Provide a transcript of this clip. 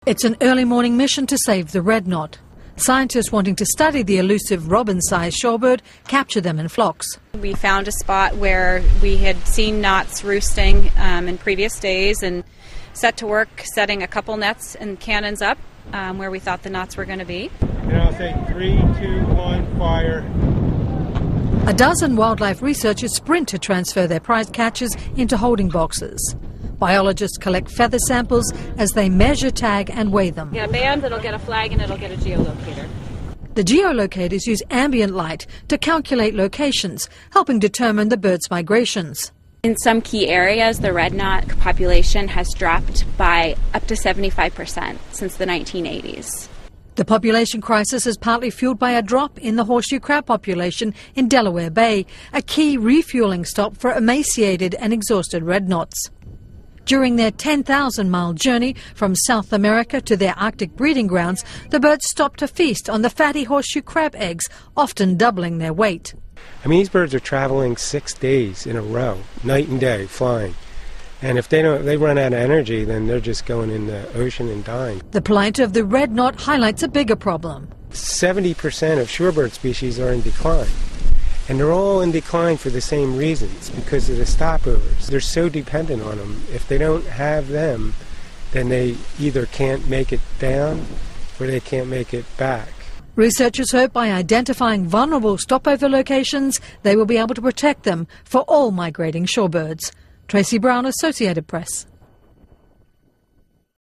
It's an early morning mission to save the red knot. Scientists wanting to study the elusive robin-sized shorebird capture them in flocks. We found a spot where we had seen knots roosting in previous days and set to work setting a couple nets and cannons up where we thought the knots were going to be. And I'll say 3, 2, 1, fire. A dozen wildlife researchers sprint to transfer their prize catches into holding boxes. Biologists collect feather samples as they measure, tag and weigh them. Get a band, it'll get a flag, and it'll get a geolocator. The geolocators use ambient light to calculate locations, helping determine the bird's migrations. In some key areas, the red knot population has dropped by up to 75% since the 1980s. The population crisis is partly fueled by a drop in the horseshoe crab population in Delaware Bay, a key refueling stop for emaciated and exhausted red knots. During their 10,000-mile journey from South America to their Arctic breeding grounds, the birds stop to feast on the fatty horseshoe crab eggs, often doubling their weight. I mean, these birds are traveling 6 days in a row, night and day, flying. And if they run out of energy, then they're just going in the ocean and dying. The plight of the red knot highlights a bigger problem. 70% of shorebird species are in decline. And they're all in decline for the same reasons, because of the stopovers. They're so dependent on them. If they don't have them, then they either can't make it down or they can't make it back. Researchers hope by identifying vulnerable stopover locations, they will be able to protect them for all migrating shorebirds. Tracy Brown, Associated Press.